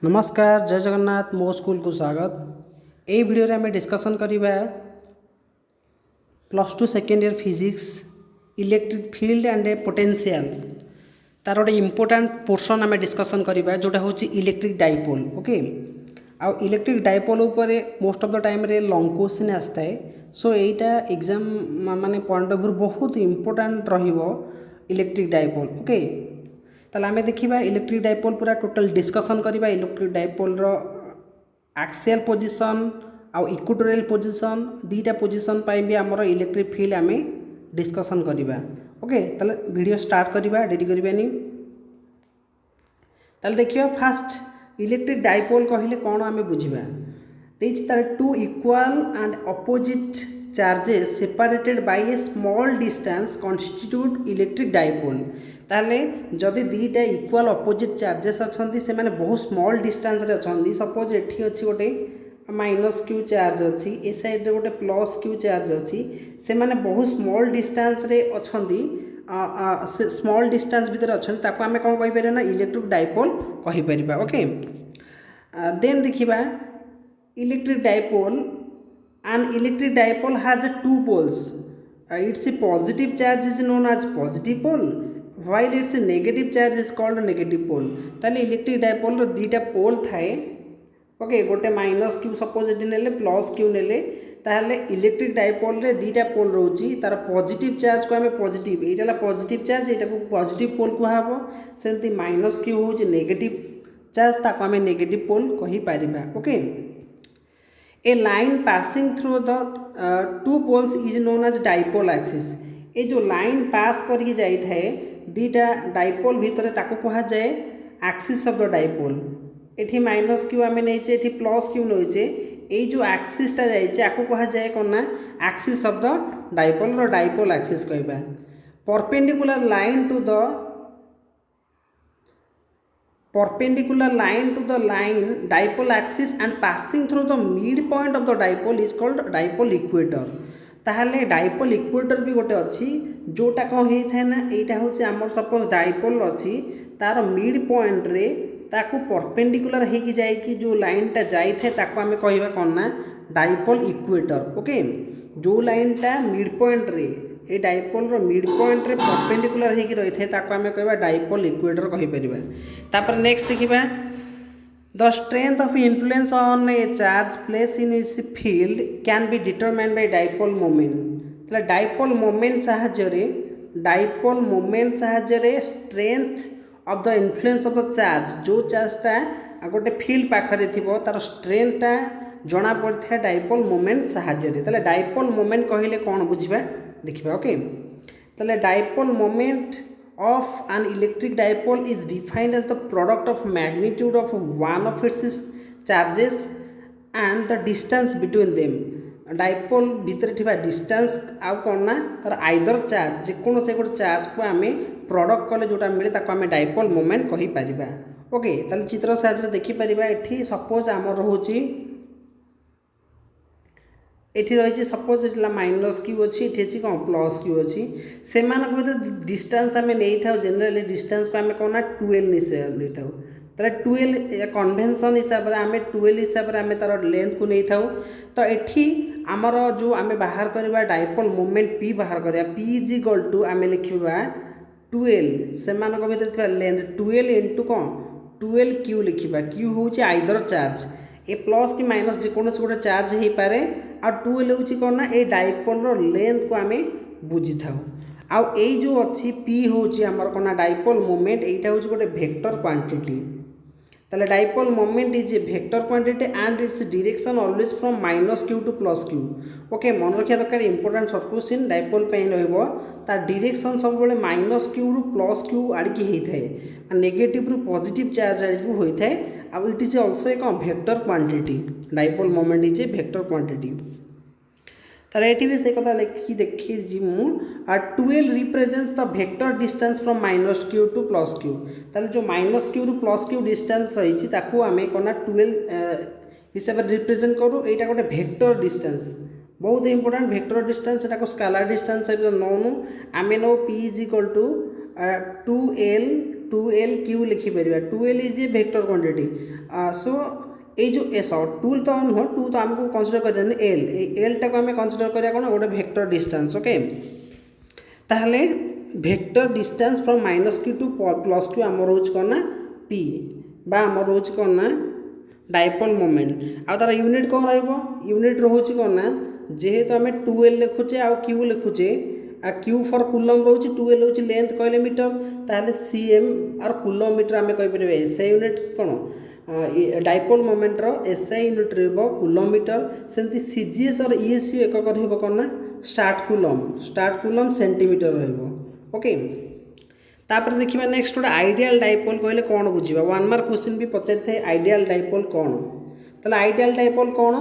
नमस्कार जय जगन्नाथ मो स्कूल को स्वागत। यही वीडियो रे हमें डिस्कसन करिबा plus two second year physics electric field and potential तार गोटे इम्पोर्टाट पोर्सन आम डिस्कसन करिबा जोटा होची इलेक्ट्रिक डाइपोल। ओके आउ इलेक्ट्रिक डाइपोल ऊपर मोस्ट ऑफ द टाइम रे लॉन्ग क्वेश्चन आसता है। सो एटा एग्जाम माने पॉइंट ऑफ व्यू बहुत इम्पोर्टाट रहिबो इलेक्ट्रिक डाइपोल। ओके ताले आमे देखिबा इलेक्ट्रिक डाइपोल पूरा टोटल डिस्कसन करिबा इलेक्ट्रिक डाइपोल रो एक्सियल पोजीशन आउ इक्वेटोरियल पोजीशन दीटा पोजीशन पाई भी हमर इलेक्ट्रिक फील्ड आमे डिस्कसन करिबा। ओके ताले वीडियो स्टार्ट करिबा डेरी करिबानी। ताले देखिबा फास्ट इलेक्ट्रिक डाइपोल कहिले कोन आमे बुझिबा देछि ताले two equal and opposite charges separated by a small distance constitute electric dipole. ताले जदि दीटा इक्वल अपोजिट चार्जेस अच्छा से माने बहुत स्मॉल डिस्टेंस रे अच्छा सपोज एठी अछि गोटे माइनस क्यू चार्ज अच्छी ए साइड रे गोटे प्लस क्यू चार्ज अच्छी से माने बहुत स्मॉल डिस्टेंस रे अच्छा स्मॉल डिस्टेंस भितर अच्छा ताको आमे कोन कहि परिबा ना इलेक्ट्रिक डाइपोल कहि परिबा। ओके देन देखिबा electric dipole an electric dipole has two poles. Its positive charge is known as positive pole while its negative charge is called negative pole. ताले इलेक्ट्रिक डाइपोल रो दीटा पोल थाए। ओके गोटे minus Q suppose eighty नेले plus Q नेले ताले electric dipole रे दीटा पोल रोची तार positive charge को हमें पॉजिटिव एटाला पॉजिटिव चार्ज एटा को पॉजिटिव पोल कुहाबो सेमती माइनस क्यू होची नेगेटिव चार्ज ताको हमें नेगेटिव पोल कहि Paribas. Okay A line passing through the two poles is known as dipole axis. ए जो लाइन पास करके जाई थाए दीटा डाइपोल भितर ताको कहा जाए एक्सिस ऑफ द डाइपोल। एठी माइनस क्यू आमे नैचे एठी प्लस क्यू नैचे ए जो एक्सिस टा जाइचे आको कहा जाए कोन ना एक्सिस ऑफ द डाइपोल रो डाइपोल एक्सिस कहबा। Perpendicular line to the perpendicular line to the line dipole axis and passing through the midpoint of the dipole is called dipole equator। ताहले डाइपोल इक्वेटर भी गोटे अच्छी जोटा कौन होता है ना यहाँ हूँ आम सपोज डाइपोल अच्छी तार मिड पॉइंट रे ताकू परपेंडिकुलर होगी जाइए जो लाइनटा जाए ताको आम कह कौन ना डाइपोल इक्वेटर। ओके जो लाइनटा मिड पॉइंट रे ए डाइपोल रो मिड पॉइंट रे परपेंडिकुलर होगी रही है ताको आम कहबा डाइपोल इक्वेटर कहि परिबा। तापर नेक्स्ट देखिबा the strength of influence on A charge place in its field can be determined by dipole moment. तले डाइपोल मोमेंट साहाय्य रे strength of the influence of the charge जो चार्जटा गोटे फील्ड पाखरे थिबो तार स्ट्रेंथटा जना पड़ता है डाइपोल मोमेंट साहाय्य रे। तले डाइपोल मोमेंट कहिले कोन बुझिबा देखिबा। ओके तले dipole moment of an electric dipole is defined as the product of magnitude of one of its charges and the distance between them। Dipole भितर थिबा डिस्टेंस आउ कोन ना तार आइदर चार्ज जेकोन से गोटे चार्ज को आमे प्रोडक्ट कले जोटा मिले ताको आमे डाइपोल मोमेंट कहि परिबा। ओके ताले चित्र साहाय्य देखि परिबा एठी सपोज आम रहउची एठी रही सपोज एटा माइनस क्यू अच्छी एठी अछि कौन प्लस क्यू अच्छी से डिस्टेंस आम नहीं था जनरली डिस्टेंस को आम कौन ना 12 नहीं था तार 12 कन्वेंशन हिसाब से आम 12 हिसाब से आम तार लेंथ को नहीं था। तो एठी आमर जो आम बाहर करवा डाइपोल मोमेंट पी बाहर करवा पी इज इक्वल टू आम लिखा 12 से भर लेंथ 12 इंटू कौन 12 क्यू लिखा क्यू हूँ आइदर चार्ज ए प्लस कि माइनस जेकोसी गोटे चार्ज हो पारे आ 12 हूँ कौन ना ये डाइपोल रो लेंथ को आम बुझी था। आउ ये जो अच्छी पी हूँ आमर कौन डाइपोल मोमेंट यहाँ हूँ गोटे वेक्टर क्वांटिटी। ताले dipole moment is a vector quantity and its direction always from minus Q two plus Q. Okay मन रखा दरकार इंपोर्टेंट सर्ट क्वेश्चन डाइपोल रहिबो तार डायरेक्शन सब बेले माइनस क्यू रु प्लस क्यू आड़की होता है नेगेटिव रु पॉजिटिव चार्ज आड़कू होता है। अब इट इज ऑल्सो एक vector quantity dipole moment is a vector quantity. तार ये भी से कथा लिखी देखी जी मु 12 represents the vector distance from minus Q two plus Q. ताले जो माइनस क्यू रु प्लस क्यू डिस्टेंस रही ताकू आम कौन 12 हिसाब से रिप्रेजेंट करूँ यहाँ गोटे वेक्टर डिस्टेंस बहुत इंपोर्टेंट वेक्टर डिस्टेंस को स्केलर डिस्टेंस नौनु आम नौ P is equal to 2l 2l q लिखिपर 2l is a vector quantity so ये जो एस टूल तो नुह टू तो आमको कनसीडर कर एल एल टाक आम कनसीडर करा कौन गोटे वेक्टर डिस्टेंस ओके ताहले vector distance from -q to +q आम रोज कौन ना p बा आम रोज कौन ना डाइपोल मोमेंट आ तार यूनिट कौन यूनिट रोचे कौन ना जेहेतु आम 2l लिखुचे आ q लिखुचे आ q फॉर कूलम रोच 2l हूँ लेंथ कहले मीटर ताहले cm और कूलम मीटर आम कहीपर एसआई यूनिट कौन डाइपोल मोमेंट रो एसआई यूनिट रहा कूलोमीटर सेमती सीजीएस और ईएसयू एकक कौन ना स्टार्ट कूलम सेंटीमीटर रोके तापर देखिए नेक्स्ट गोटे आइडियल डाइपोल कहले कौन बुझा 1 मार्क क्वेश्चन भी पचारि थे आइडियल डाइपोल कौन ताले आइडियल डाइपोल कौन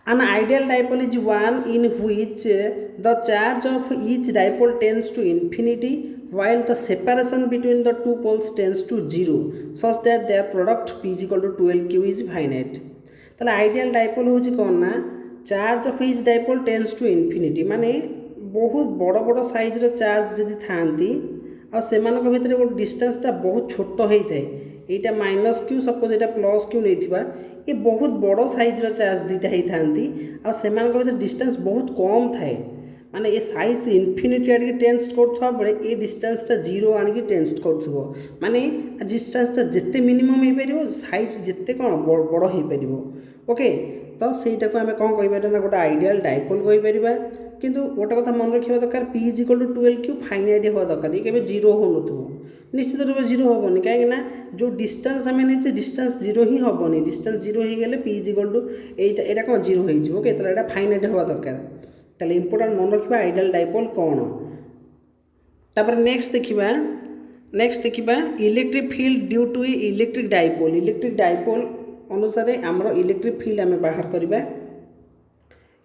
An ideal dipole is one in which the charge of each dipole tends to infinity while the separation between the two poles tends to 0 such that their product P is equal to 12Q is finite. ताले ideal dipole हूँ कौन ना charge of each dipole tends to infinity माने बहुत बड़ बड़ size charge जदि थांती आ भितर गोटे डिस्टेंसटा बहुत छोट होता है यहाँ -q सपोज यहाँ +q नहीं ये बहुत बड़ साइज चार्ज दुईटा होता आ भर डिस्टेंस बहुत कम थाए माने ये साइज इनफिनिटी आड़े टेंस करुवा बेले ये डिस्टेंसटा 0 आणिकी टेंस कर माने डिस्टेंसटा जिते मिनिमम हो पार साइज जिते कौन बड़ हो पार ओके तो सहीटा को आम कौन कहीपर ना गोटे आइडियल डाइपोल कहीपर किंतु गोटे कथा मन रखा दरकार P is equal to 12Q finite हवा दरकार ये केवे 0 हो निश्चित रूप से 0 हेनी कहीं जो डिस्टेंस आम नहीं डिस्टेंस 0 ही हेनी डिस्टेंस 0 हो गले P इज इक्वल टू यहाँ कौन 0 हो ओके तो यहाँ फाइनाइट हवा दरकार ताले इंपोर्टेंट मन रखा आइडियल डाइपोल कौन तापर नेक्स्ट देखा electric field due to electric dipole अनुसार आमर इलेक्ट्रिक फील्ड आम बाहर करवा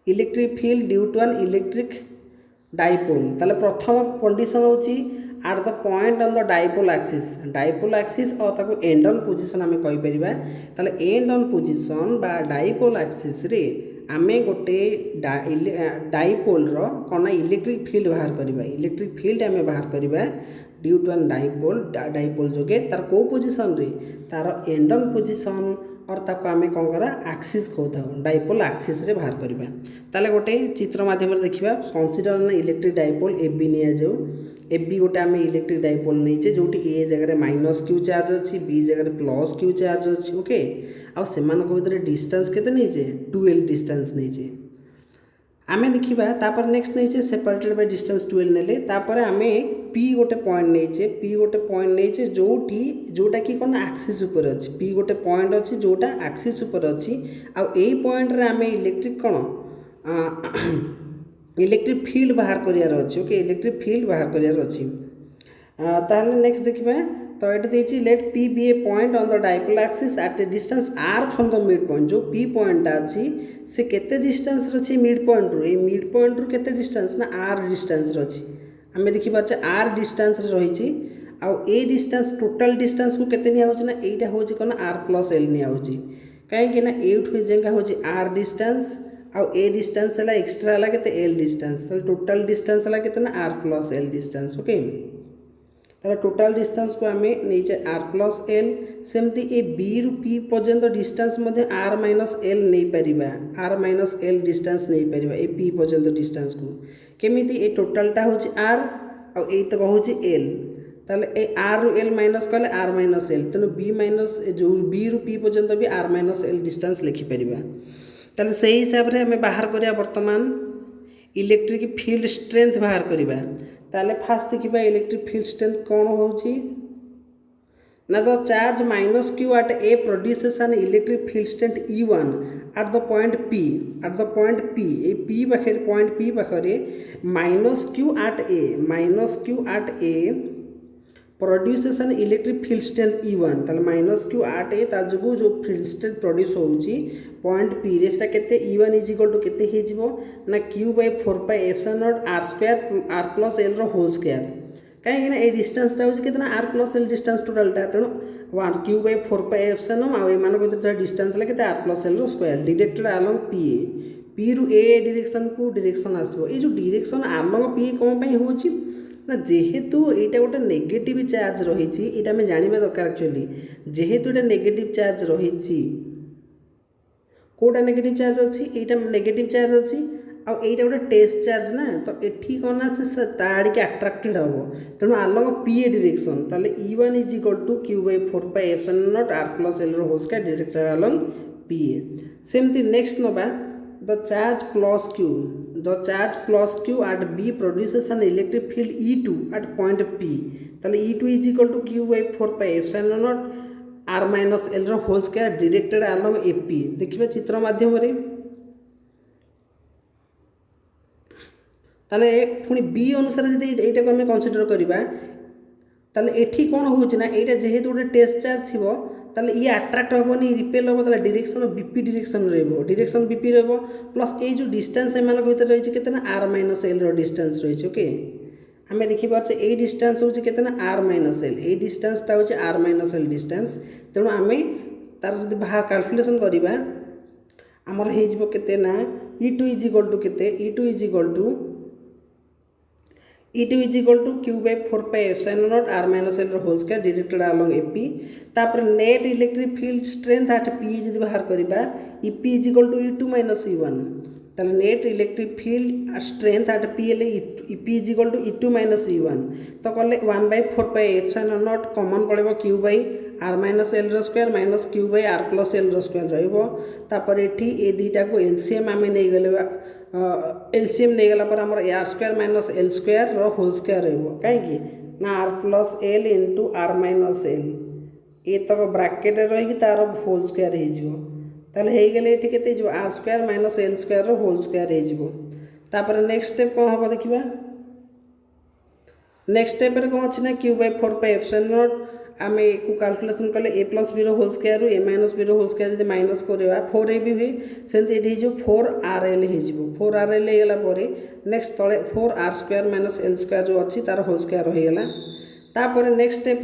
electric field due to an electric dipole ताले प्रथम कंडीशन होची at the point on the dipole axis और ताको एंड ऑन पोजीशन आम कहि परिबा ताले एंड ऑन पोजीशन बा डाइपोल एक्सिस रे आमे गोटे डाइपोल रो कोना इलेक्ट्रिक फील्ड बाहर करबा इलेक्ट्रिक फील्ड आम बाहर करबा ड्यू टू एन डाइपोल जोगे तार को पोजीशन रे तार एंड ऑन पोजीशन और ताको आमे कौन करा एक्सिस कहता डाइपोल एक्सिस रे बाहर करबा ताले गोटे चित्र माध्यम देखा consider an electric dipole AB नि जाऊ एबी गोटे आम इलेक्ट्रिक डाइपोल नहीं जोटी ए जगह -q चार्ज अच्छी बी जगह +q चार्ज अच्छी ओके आर डिस्टेंस केते नहीं 2l डिस्टेंस नहीं आमे देखिबा तापर नेक्स्ट नहीं सेपरेटेड बाय डिस्टेंस 2l नेले तापर आमे P गोटे पॉइंट नहीं जोटा कि कौन एक्सिस ऊपर अच्छी P गोटे पॉइंट अच्छी जोटा एक्सिस ऊपर अच्छी आ पॉइंट रे आमे इलेक्ट्रिक कौन इलेक्ट्रिक फील्ड बाहर करियार अच्छी ओके इलेक्ट्रिक फील्ड बाहर करियार अच्छी ताहले नेक्स्ट देखिबा तो ये देखिए let P be a point on the dipole axis at a distance r from the mid point जो P पॉइंट अच्छी से केते डिस्टेंस रछि मिड पॉइंट रू ए मिड पॉइंट रू केते डिस्टेंस ना r डिस्टेंस रछि आमे देखि पाछे r डिस्टेंस रहिछि आ ए डिस्टेंस टोटल डिस्टेंस को केते निया होछि ना एटा होछि कोन r + l निया होछि काहे कि ना एठु जेंगा होछि r डिस्टेंस आ ए डिस्टेंस हला एक्स्ट्रा हला केते l डिस्टेंस तो टोटल डिस्टेंस हला केते ना r + l डिस्टेंस ओके तार टोटल डिस्टेंस को आम नहीं r + l सेमती ए बी रु P पर्यंत डिस्टेंस मध्य r - l नहीं पारिबा r - l डिस्टेंस नहीं पारिबा ए P पर्यंत डिस्टेंस को केमिति ए टोटलटा होछि r आ ए तो होछि l ताले ए r रु l माइनस कले r - l तेनु b माइनस जो b रु P पर्यंत भी r - l डिस्टेंस लिखि पारिबा ताले सेही हिसाब रे हमें बाहर करिया वर्तमान इलेक्ट्रिक फील्ड स्ट्रेंथ बाहर करिबा ताले फास्ट देखिबा इलेक्ट्रिक फील्ड स्ट्रेंथ कौन होची ना the charge -q at A produces an electric field strength E1 at the point P A P पाखे पॉइंट P पाखे -q at A produces an electric field strength E1 ताले -q at A ता जो जो field strength produce होची point P रे सेटा केते E1 इज इक्वल टू केते हे जिवो ना q/4πε0 r² r + l रो होल स्क्वायर कहीं ए डिस्टेंस होची केतना r + l डिस्टेंस टोटलटा तेणु 1 q/4πε आ ए मान को डिस्टेंस ला केते r + l रो स्क्वायर डायरेक्टेड अलोंग P रु ए डायरेक्शन को डायरेक्शन आसबो ए जो डायरेक्शन अलोंग P कोन पई होची ना जेहेतु यहाँ गोटे नेगेटिव चार्ज रही आम जाना दरकार एक्चुअली जेहेतु ये नेगेटिव चार्ज रही कौटा नेगेटिव चार्ज अच्छी यहाँ नेगेटिव चार्ज अच्छी आईटा गोटे टेस्ट चार्ज ना तो ये कौन ना से ताड़ी अट्राक्टेड हम तेणु आलोंग पी ए डिरेक्शन ताले E1 is equal to Q by 4πε0 r plus L whole square directed along P A सेमती नेक्स्ट नवा the charge plus Q at B produces an electric field E2 at point P ताले E2 is equal to Q by 4πε0 r minus L whole square directed along A P देखिए चित्र माध्यम ताले पुणी B अनुसार जब यहाँ को आम कनसीडर करवा ताले एठी कौन होना यहाँ जेहेतु गोटे टेस्ट चार्ज थी ताले ये अट्राक्ट हेनी रिपेल हम ताले direction BP direction direction BP plus ये जो डिस्टेंस एम भर रही है ना आर माइनस एल डिस्टेंस रही है ओके आम देखिपारे ये डिस्टेंस हूँ के आर माइनस एल ये डिस्टेंसटा हूँ आर माइनस एल डिस्टेंस तेणु आम तार जो बाहर कैलकुलेसन करवा आमर होते ना E2 इज इक्वल टू के E2 is equal to Q by 4πε0 r minus L whole square directed along AP तापर net electric field strength at P जब बाहर करवा EP is equal to E2 minus E1 ताले net electric field strength at P एल EP is equal to E2 minus E1 तो कले 1/4πε0 common पड़े Q by r minus L square minus Q by r plus L square रही ये दुईटा को LCM आम नहीं गले एलसीएम नहीं गला पर आमर r square minus L square whole square कहीं ना r plus l into r minus l ये तक ब्राकेट रही तार होल स्क्वायर हो गले ये r square minus L square whole square होपर नेक्स्ट स्टेप कौन हम देखा नेक्स्ट स्टेप कौन अच्छी ना क्यू बाई 4πε0 आम को कैलकुलेसन कले ए प्लस बी होल स्क्वायर ए माइनस बी होल स्क्वायर जब माइनस करवा 4a भी हुए सेमती ये 4rl हो 4rl होगा नेक्स्ट तले 4r square minus L square जो अच्छी तार होल स्क्वायर होगा तापर नेक्स्ट स्टेप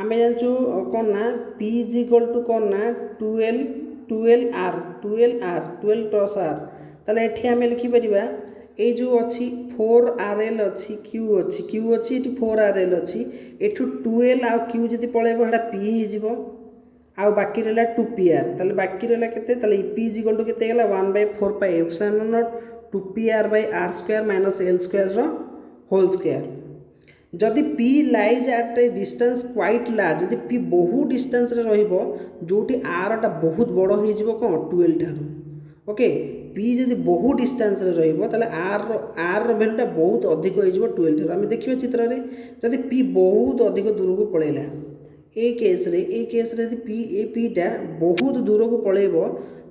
आम जानचु कौन ना p इज इक्वल टू कौन ना 12 + r ताले एठी आम लिखिपर ये जो अच्छी 4rl अच्छी क्यू अच्छी 4rl अच्छी एठू 2l आ क्यू जब पलैब पी हो आउ बाकी रहा 2pr ताले बाकी रहा के पी इज इक्वल टू के 1/4πε0 2pr/r square minus L square whole square जदि p lies at a distance quite large जदि p बहु डिस्टेंस जोटी r टा बहुत बड़ हो कौन 12 ठारू ओके पी जदि बहु डिस्टेंस आर भैल्यूटा बहुत अधिक हो 12 आम देखिए चित्र में जदि पी बहुत अधिक दूर को पलैला ए केस पीटा बहुत दूर को पलैब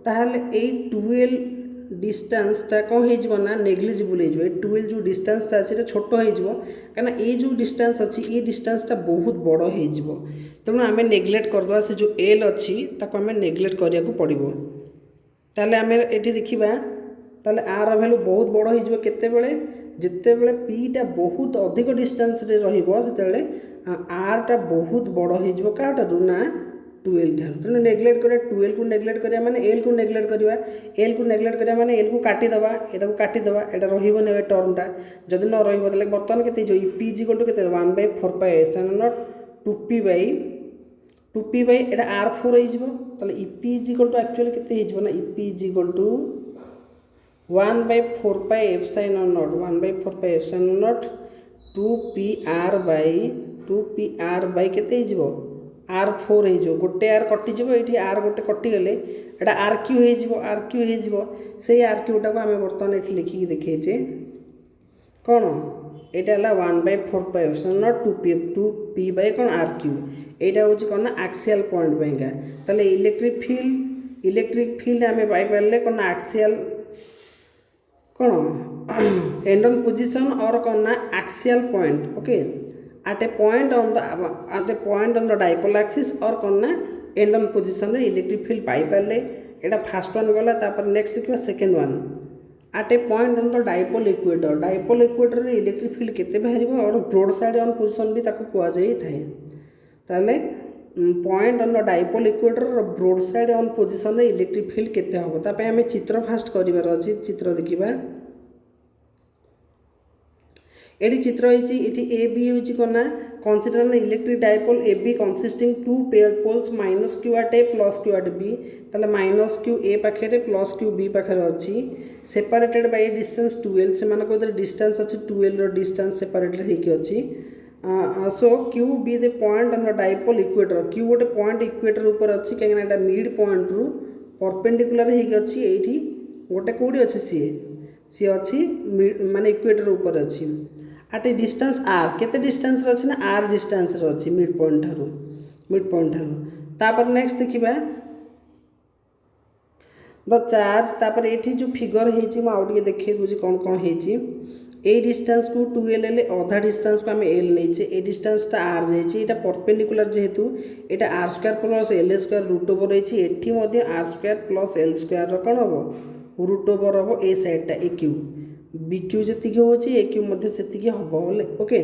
ताहले 12 डिस्टेंसटा कौन हो नेग्लिजिबल हो 12 जो डिस्टेंसटा अच्छे छोट हो कहीं ये जो डिस्टेंस अच्छी ये डिस्टेंसटा बहुत बड़ हो तेणु आम नेग्लेक्ट करदे से जो एल अच्छी आम नेग्लेक्ट करने को पड़ो ताले आम ये देखा ताले आर भैल्यू बहुत बड़ हो जितेबले पीटा बहुत अधिक डिस्टेंस रे रही आर टा बहुत बड़ हो क्या ना 12 ठार तेणु नेग्लेक्ट करा 12 को नेग्लेक्ट करा माने एल को नेग्लेक्ट करा एल को नेग्लेक्ट करा माने एल को काटिदेवा यहाँ काटिदेवा यहाँ रही टर्मटा जदि न रही बर्तमान के पी इज इक्वल टू के 1/4πε0 2p बाई एटा r4 हो EP is equal to actually केते हो ना EP is equal to 1/4πε0 2pr by केते हो r4 हो गोटे r कटिज ये r गोटे कटिगले एटा rq हो से rqटा को आम बर्तमान ये लिखिकी देखे कौन यहाँ 1/4πε0 2p बाई कौन rq यहाँ हूँ कौन ना एक्सियल पॉइंट पाइंका ताले इलेक्ट्रिक फील्ड आम पाइपारे कौन ना एक्सियल कौन एंड ऑन पोजीशन और कौन ना axial point okay at a point on the dipole axis और कौन ना end on position electric field पाइपारे यहाँ फास्ट वन गला तापर नेक्स्ट देखा second one at a point on the dipole equator electric field केते बाहर और ब्रोड साइड ऑन पोजीशन भी कहुए ताले point on the dipole equator और broad side on position electric field केते हम तापे आम चित्र फास्ट करार अच्छी चित्र देखा एटी चित्र होती ए बी होची कोना consider an electric dipole A B consisting two pair poles minus Q at A plus q at B ताले माइनस क्यू ए पाखे प्लस क्यू बी पाखे अच्छी सेपरेटेड बाय डिस्टेंस 12 से मानक डिस्टेंस अच्छी 12 रो डिस्टेंस सेपरेटेड होगी अच्छी so Q be the point on the dipole equator Q गोटे पॉइंट इक्वेटर ऊपर अच्छी कहीं मिड पॉइंट रु परपेंडिकुलर होगी अच्छी ये गोटे कौटी अच्छी सी अच्छी माने इक्वेटर ऊपर अच्छी आट ए डिस्टेंस आर केते डिस्टेंस अच्छी ना आर डिस्टेंस अच्छी मिड पॉइंट ठारू तापर नेक्स्ट देखिबा द चार्ज तापर एठी जो फिगर हेची म आउट के देखे दूजी कोन कोन हेची ए डिस्टेंस को 2l ले आधा डिस्टेंस को हम l लेचे ए डिस्टेंस ता r जायछि एटा परपेंडिकुलर जेहेतु एटा r square plus l square root over हेछि एठी मध्ये r square plus l square रो कोन हबो रूट ओवर हबो ए साइड ता aq bq जति के होछि aq मध्ये सेति के हबो ओके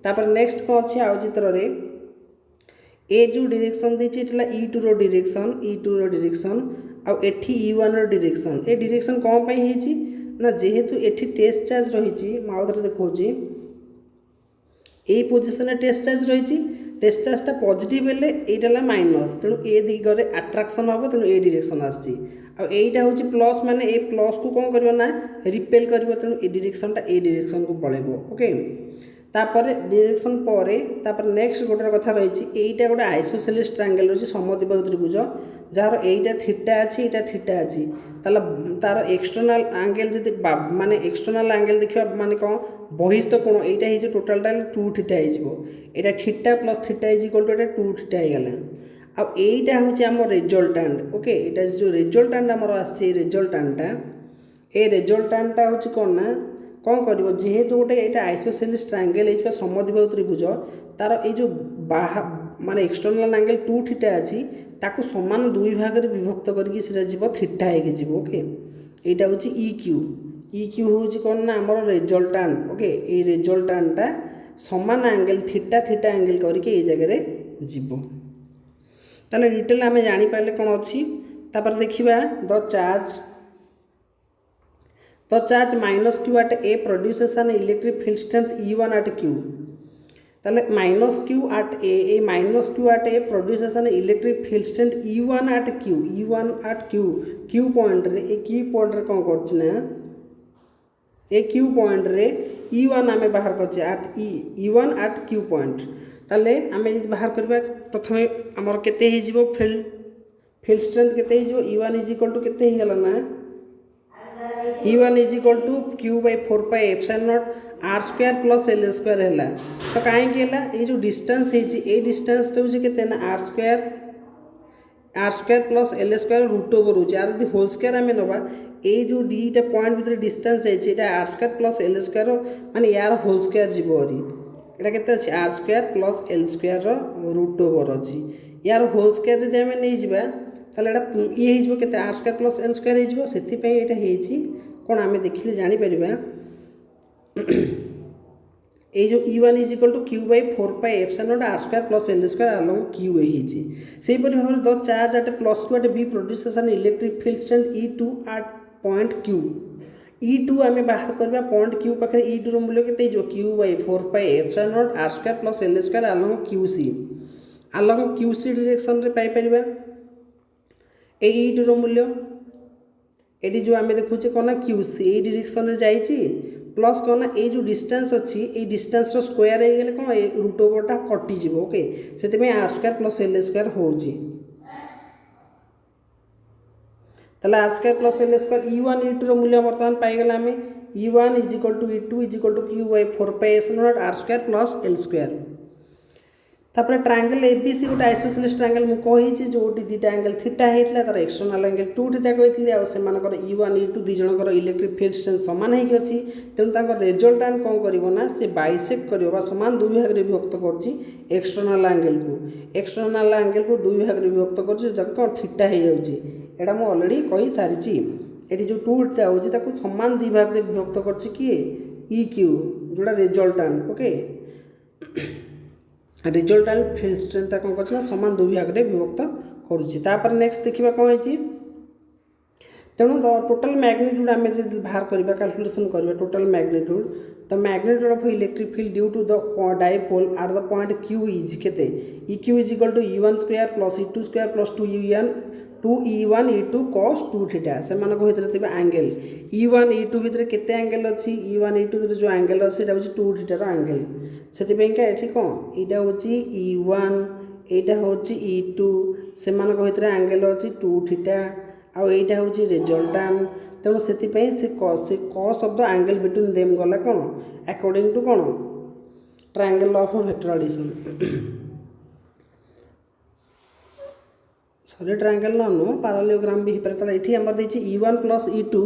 तापर नेक्स्ट को अछि आउ चित्र रे ए जो डायरेक्शन देछि एटला e2 रो डायरेक्शन आ एठी e1 रो डायरेक्शन ए डायरेक्शन कोन पई हेछि ना जेहेतु एठी टेस्ट चार्ज रही माउथरे देखौछि ए पोजिशन रे टेस्ट चार्ज रही टेस्ट चार्ज टा पॉजिटिव हेले एटाला माइनस तेणु ए दिगरे अट्रैक्शन हम तेणु ए डायरेक्शन आछि आ एटा होछि प्लस माने ए प्लस को कोन करबो ना रिपेल करबो तेणु ए डायरेक्शन टा ए डायरेक्शन को पळेबो ओके तापर डायरेक्शन परे तापर नेक्स्ट गोटर कथा रही एटा गोटे आइसोसेलेस ट्रायंगल रही समद्विबाहु त्रिभुज जार एटा थीटा अच्छी एटा थीटा अच्छी तार एक्सटर्नल एंगल जदि माने एक्सटर्नल एंगल देखिबा माने कोन बहिस्थ कोण एटा हे टोटल टा 2 थीटा हे एटा theta plus theta is equal to एटा 2 थीटा हे गला आ एटा होची हमर रिजल्टेंट ओके एटा जो रिजल्टेंट हमर आछि रिजल्टेंट टा ए रिजल्टेंट टा होची कोन ना कौन कर जेहेतु गोटे यहाँ आइसोसेलेस ट्रायंगल है समद्विबाहु त्रिभुज तार ये माने एक्सटर्नल एंगल 2 थीटा अच्छी ताकू समान दुई भाग में विभक्त करके थीटा हो ओके यहाँ हूँ ई क्यू हूँ कौन ना आम रिजल्टांट ओके ये रिजल्टांटा समान एंगल थीटा थीटा एंगल करके ये जगह जीव ताले डिटेल आम जापारे कौन अच्छी देखा the charge minus Q at A produces an electric field strength E1 at Q ताले minus Q at A minus Q at A produces an electric field strength E1 at Q Q point रे A Q point रे कोन करछ ना ए Q point रे E1 आमे बाहर करछ आट E1 at Q point ताले आमे यदि बाहर करबा प्रथमे हमर केते हे जिवो फील्ड स्ट्रेंथ केते हे जिवो E1 इज इक्वल टू केते हे गला ना E1 is equal to Q by 4 pi epsilon not r square plus l square है तो कहीं ये जो डिस्टेंस है डिस्टेंस तो केते ना r square plus l square root over हो यार यदि होल स्क्वायर आम नवा ये जो दीटा पॉइंट भीतर डिस्टेंस है r square plus l square माने यार होल स्क्वायर जीवरी एटा केते अछि r square plus l square root over अछि यार होल स्क्वायर जदि आम नहीं जिबा ताले एटा ये हिजबो केते r square plus l square हिजबो सेति पई एटा हेछि कोन आमे देखिले जानि परिबा ए जो E1 is equal to Q by 4 pi epsilon not r square plus l square along Q हेछि सेहि परि भाबरे the charge at plus Q at B produces an electric field strength E2 at point Q E2 आमे बाहर करबा point Q पाखरे E2 रो मूल्य केते जो Q by 4 pi epsilon not r square plus l square along QC direction रे पाई परिबा ए E2 रो मूल्य एडी जो आमे देखुचे कोना QC ए डायरेक्शन रे जाईची प्लस कोना ए जो डिस्टेंस अच्छी ए डिस्टेंस रो स्क्वायर हे गेले कोन ए रूट ओवरटा कटि जिवो ओके सेति में r square plus l square होउची तले r square plus l square E1 E2 रो मूल्य वर्तमान पाई गेला आमे E1 is equal to E2 is equal to q by 4 pi epsilon not r square plus l square तापर ट्रायंगल एबीसी गोटे आइसोसेलेस ट्रायंगल मु कहि जो दीटा एंगल थीटा हेतला तार एक्सटर्नल एंगल 2 थीटा कहितली आ सेमानकर E1 E2 दी जनकर इलेक्ट्रिक फील्ड स्ट्रेंथ समान हेकि अछि तेनु तांकर रिजल्टेंट कोन करिवो ना से बाइसेक्ट करिवो बा समान दुई भाग रे विभक्त करछि एक्सटर्नल एंगल को दुई भाग रे विभक्त करछि जक थीटा हे जाउछि एडा मु ऑलरेडी कहि सारिछि एटी जो 2 थीटा होछि ताकू समान दुई भाग रे विभक्त करछि कि EQ जोडा resultant okay resultant field strength कौन कर समान दुई भाग में विभक्त करुच्ची नेक्स्ट देखा कौन है तेणु टोटल मैग्नीट्यूड आम बाहर करवा कैलकुलेशन करवा total magnitude the magnitude of electric field due to the dipole at the point Q is केते EQ is equal to E1 square plus E2 square plus 2E1 E2 cos 2 theta से भितर angle E1 E2 भितर केते angle अच्छी E1 E2 भितर जो angle अच्छी 2 थीटार angle से कौन यहाँ हूँ E1 यहाँ हूँ E2 से भितर एंगल अच्छी 2 थीटा आउ यहाँ हूँ रिजल्टांट तेणु से cos of the angle between them गला कौन अकॉर्डिंग टू कौन triangle of vector addition sorry triangle no parallelogram भी हो पारे ये आम देखिए E1 plus E2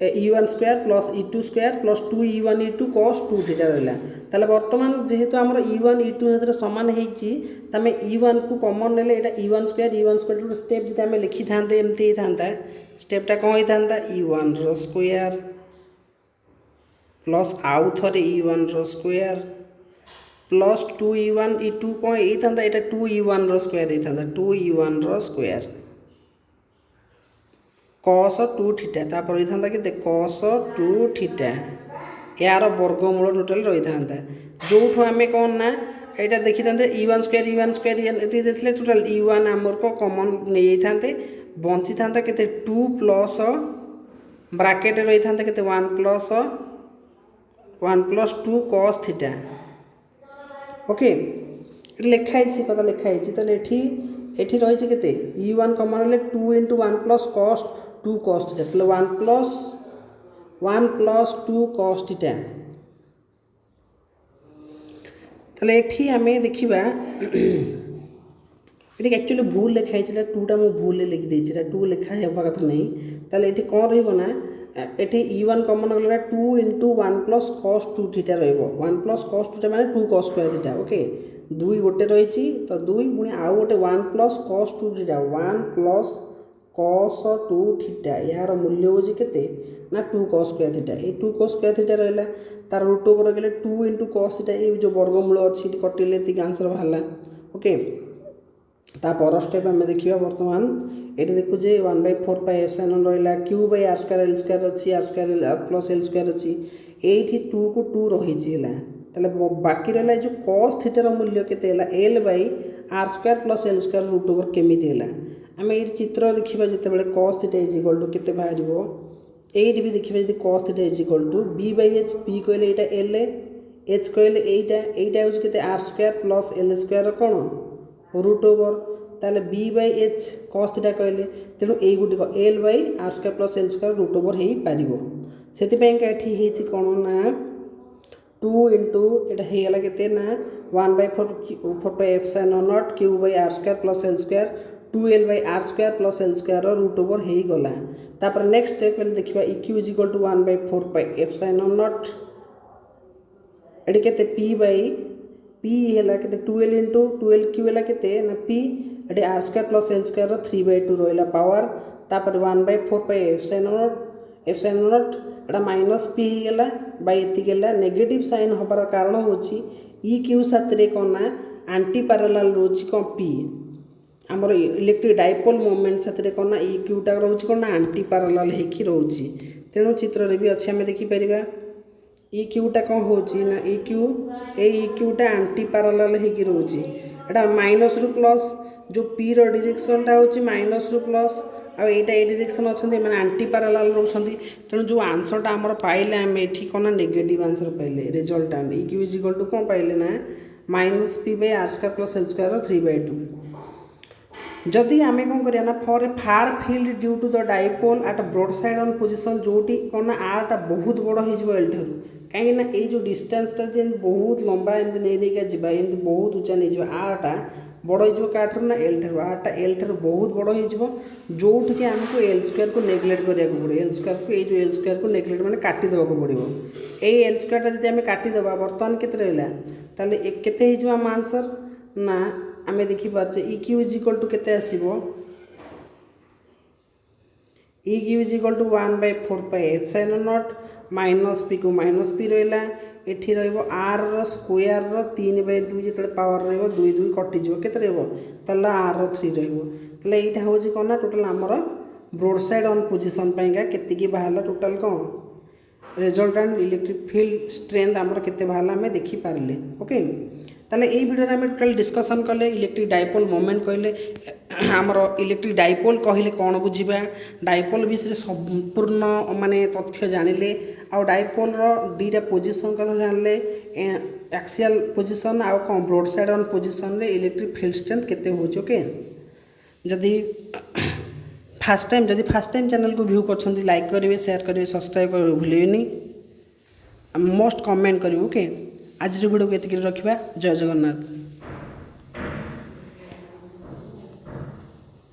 E1 square plus E2 square plus 2E1 E2 cos 2 theta रहा ताले बर्तमान जेहेतु आमर E1 E2 सामान होती E1 को कॉमन ने E1 स्क्वायर गोटे स्टेप जी आम लिखि था एमती था स्टेपटा कौन होता E1 रो स्क्वायर प्लस आउ थे E1 रो स्क्वायर प्लस 2E1 E2 कौन होता है 2E1 रो स्क्वायर होता 2E1 रो स्क्वायर cos 2 थीटा तापर होता कि cos 2 थीटा यार वर्गमूल टोटाल रही था जो आम कौन ना यहाँ देखी था E1 स्क्वायर ये टोटाल E1 आमर को कॉमन नहीं था बंची था के 2 प्लस ब्राकेट रही था के 1 प्लस 2 cos थीटा ओके लिखाई कथा लिखाई ये रही के E1 कमन ले 2 into 1 plus cos 2 cos theta 1 plus 2 cos theta ये आम देखा ये एक्चुअली भूल लिखाई 2टा मुझे भूल लिखी देती 2 लिखा होगा कथा नहीं ताले ये कौन रहा ये E1 कमन गला 2 into 1 plus cos 2 theta rho 1 plus cos 2 माने 2 cos स्क्वायर थीटा ओके 2 गोटे रही तो 2 पुणी आउ गोटे 1 plus cos 2 theta 1 plus cos 2 theta यार मूल्य हूँ के ना 2 cos स्क्वायर थीटा ये 2 cos स्क्वायर थीटा रहा तार रूट ओवर गले 2 इंटू cos थीटा ये जो वर्गमूल अच्छी कटिले ये आंसर बाहर ओके तापर स्टेप आम देखा बर्तमान ये देखुचे 1/4 पाई एप्सिलॉन रहा Q by R square L square अच्छी R square plus L square अच्छी ये 2 को 2 रही बाकी रहा जो cos थीटार मूल्य के L by R square plus L square root over केमी आम ये चित्र देखा जिते cos theta is equal to के बाहर ये भी देखा जी cos theta is equal to B by H B कहले यहाँ एल एच कहले यहाँ हूँ के R square plus L square कौन रूट ओवर ताले B by H cos theta कहले तेणु यही गुटिक L by R square plus L square root over हो पार से कौन ना 2 इंटू यहाँ के ना 1/4 pi epsilon nought Q by R square plus L square 2l by R square plus L square root over हो गला तापर नेक्स्ट स्टेप देखा EQ is equal to 1/4 pi epsilon nought ये के पी बाई पी है के 2l into 2l Q है के ना पी ये r square plus L square 3/2 रहा पावर तापर 1/4 पाई एप्सिलॉन नॉट एटा माइनस पी होगा बाई ये नेगेटिव साइन हबार कारण हूँ ई क्यू साथ कौन ना आंटी पैरेलल रोच कौन पी आमर इलेक्ट्रिक डाइपोल मोमेंट साथ कौन ना ई क्यूटा रोच कौन ना आंटी पैरेलल होकि रोच तेणु चित्र भी अच्छे आम देखिपर ई क्यूटा कौन हो ना ई क्यूटा आंटी पैरेलल होकि रोच एटा माइनस रु प्लस जो पी रो डायरेक्शनटा हूँ माइनस रु प्लस आउ यहाँ ये डायरेक्शन अच्छा मैंने आंटी पैरेलल रोचंती तेणु जो आंसरटा आमर पाइले आम ये कौन ना नेगेटिव आंसर पाइले resultant E Q is equal to कौन पाइले ना minus P by R square plus L square 3/2 जदि आम कौन करा for a far field due to the dipole at broad side on position जोटी कौन ना आरटा बहुत बड़ हो एल ठार कहीं ये जो डिस्टेंसटा बहुत लंबा एमती नहीं जावा एमती बहुत उच्चा नहीं जावा आरटा बड़ हो क्या ना एल ठार आरटा एल ठार बहुत बड़ हो जो आमको एल स्क्वायर को नेग्लेक्ट करा पड़ो एल स्क्वायर को ये एल स्क्वायर को नेग्लेक्ट मैंने काटिदेवा पड़ो ये एल स्क्वायरटा जब आम काटिदेवा बर्तमान के रहा ताले केते आम आंसर ना आम देखिपारे E Q is equal to केते आसीबो E Q is equal to 1/4 pi epsilon nought minus P को माइनस पी रहा एठी रहिबो आर रो स्क्वायर रो 3/2 जिते पावर रहिबो 2 2 कटिଯିबो केते रहिबो ताला आर रो 3 रहिबो ताले एटा होची कोन ना टोटल हमर ब्रोड साइड ऑन पोजिशन के बाहर टोटाल कौन रिजल्टेंट इलेक्ट्रिक फील्ड स्ट्रेंथ आमर केते बाहर आम देखिपारे। ओके ताले यही वीडियो आम टोटाल डिस्कसन कले इलेक्ट्रिक डाइपोल मोमेंट कहले आमर इलेक्ट्रिक डाइपोल कहले कौन बुझा डाइपोल विषय संपूर्ण माने तथ्य जानिले आउ डाइपोल दुईटा पोजिशन कथा जानले एक्सियल पोजिशन आउ कौन ब्रोड साइड ऑन पोजिशन रे इलेक्ट्रिक फील्ड स्ट्रेंथ केते होचे। ओके जदि फास्ट टाइम चैनल को व्यू कर लाइक करेंगे शेयर करेंगे सब्सक्राइब करेंगे भूलें मोस्ट कमेंट करेंगे। ओके आज वीडियो को ये रखा। जय जगन्नाथ।